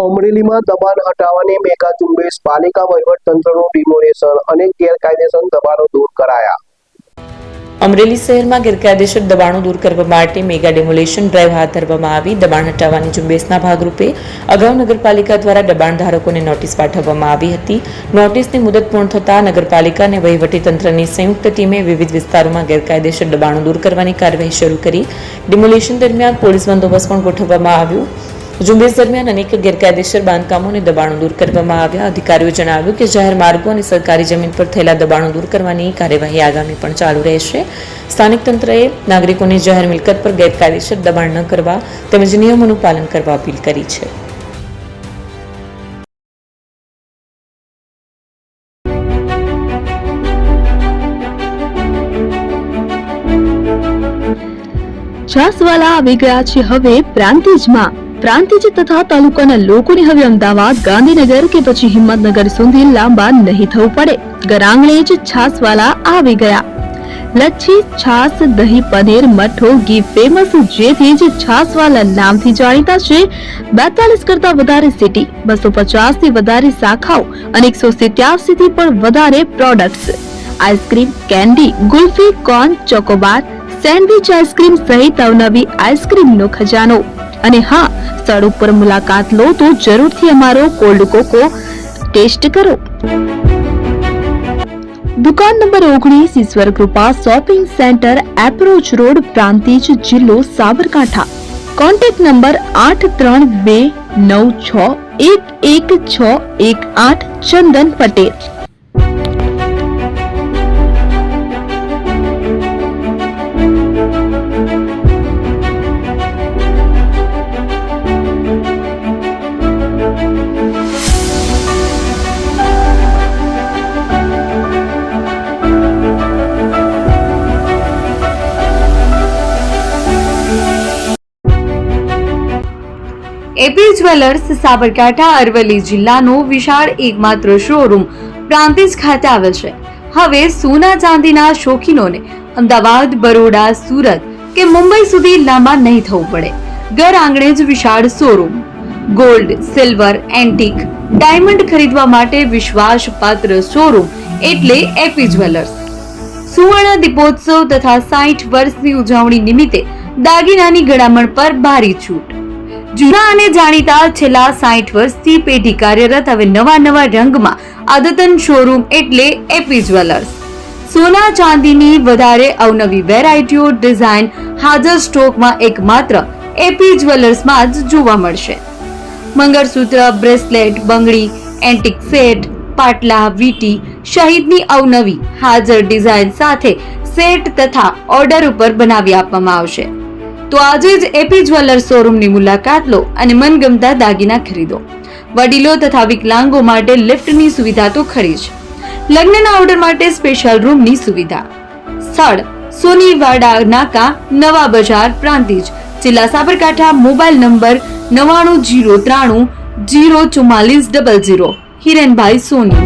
અમરેલીમાં દબાણ હટાવવાની મેગા ઝુંબેશ, પાલિકા વહીવટતંત્રનું ડિમોલેશન અને ગેરકાયદેસર દબાણો દૂર કરાયા। અમરેલી શહેરમાં ગેરકાયદેસર દબાણો દૂર કરવા માટે મેગા ડેમોલેશન ડ્રાઈવ હાથ ધરવામાં આવી। દબાણ હટાવવાની ઝુંબેશના ભાગરૂપે અગાઉ નગરપાલિકા દ્વારા દબાણધારકોને નોટિસ પાઠવવામાં આવી હતી। નોટિસની મુદત પૂર્ણ થતાં નગરપાલિકા અને વહીવટીતંત્રની સંયુક્ત ટીમે વિવિધ વિસ્તારોમાં ગેરકાયદેસર દબાણો દૂર કરવાની કાર્યવાહી શરૂ કરી। ડિમોલેશન દરમિયાન પોલીસ બંદોબસ્ત પણ ગોઠવવામાં આવ્યો। ઝુંબેશ દરમિયાન અનેક ગેરકાયદેસર બાંધકામો અને દબાણો દૂર કરવામાં આવ્યા। અધિકારીઓએ જણાવ્યું કે જાહેર માર્ગો અને સરકારી જમીન પર થયેલા દબાણો દૂર કરવાની કાર્યવાહી આગામી પણ ચાલુ રહેશે। સ્થાનિક તંત્રએ નાગરિકોને જાહેર મિલકત પર ગેરકાયદેસર દબાણ ન કરવા તેમજ નિયમોનું પાલન કરવા અપીલ કરી છે। છાસવાલા આવી ગયા છે હવે પ્રાંતિજમાં। પ્રાંતિજ તથા તાલુકાના લોકોને હવે અમદાવાદ, ગાંધીનગર કે પછી હિંમતનગર સુધી લાંબા નહીં થવું પડે। ઘરઆંગણે જ છાસવાલા આવી ગયા। લચ્છી, છાસ, દહીં, પનીર, મઠ્ઠો, ઘી ફેમસ, જેથી જ છાસવાલા નામથી જાણીતા છે। 42 કરતા વધારે સિટી, 250 થી વધારે શાખાઓ અને 187 થી પણ વધારે products. Ice cream, candy, kulfi, corn, Chocobar, sandwich ice cream સહિત અવનવી આઈસ્ક્રીમનો ખજાનો। અને હા, સ્થળ ઉપર મુલાકાત લો તો જરૂરથી અમારો કોલ્ડ કોકો ટેસ્ટ કરો। દુકાન number 19, Ishwar Krupa shopping centre, approach road, Prantij, જિલ્લો Sabarkantha. Contact number 8326116618 Chandan Patel. AP jewellers Sabarkantha Aravalli જિલ્લાનો વિશાળ એકમાત્ર શોરૂમ પ્રાંતિજ ખાતે આવેલ છે। હવે સોના ચાંદીના શોખીનોને અમદાવાદ, બરોડા, સુરત કે મુંબઈ સુધી લાંબા નહીં થવું પડે। ઘર આંગણે જ વિશાળ showroom. Gold, silver, antique, diamond ખરીદવા માટે વિશ્વાસપાત્ર શોરૂમ એટલે એપી જ્વેલર્સ। સુવર્ણ દીપોત્સવ તથા 60 વર્ષની ઉજવણી નિમિત્તે દાગીનાની ગળામણ પર ભારી છૂટ। જૂના અને જાણીતા છેલ્લા 60 વર્ષથી પેઢી કાર્યરત હવે નવા રંગમાં અદ્યતન શોરૂમ એટલે એપી જ્વેલર્સ। સોના ચાંદીની વધારે અવનવી વેરાયટીઓ, ડિઝાઇન હાજર સ્ટોકમાં એકમાત્ર એપી જ્વેલર્સમાં જ જોવા મળશે। મંગળસૂત્ર, બ્રેસલેટ, બંગડી, એન્ટિક સેટ, પાટલા, વીટી સહિતની અવનવી હાજર ડિઝાઇન સાથે સેટ તથા ઓર્ડર ઉપર બનાવી આપવામાં આવશે। તો આજે જ એપી જ્વેલર્સ શોરૂમની મુલાકાત લો અને મનગમતા દાગીના ખરીદો। વડીલો તથા વિકલાંગો માટે લિફ્ટની સુવિધા તો ખરી જ, લગ્નના ઓર્ડર માટે સ્પેશિયલ રૂમની સુવિધા। સ્થળ સોનીવાડા નાકા, નવા બજાર, પ્રાંતિજ, જિલ્લા સાબરકાંઠા। Mobile number 9903304400। હિરેનભાઈ સોની।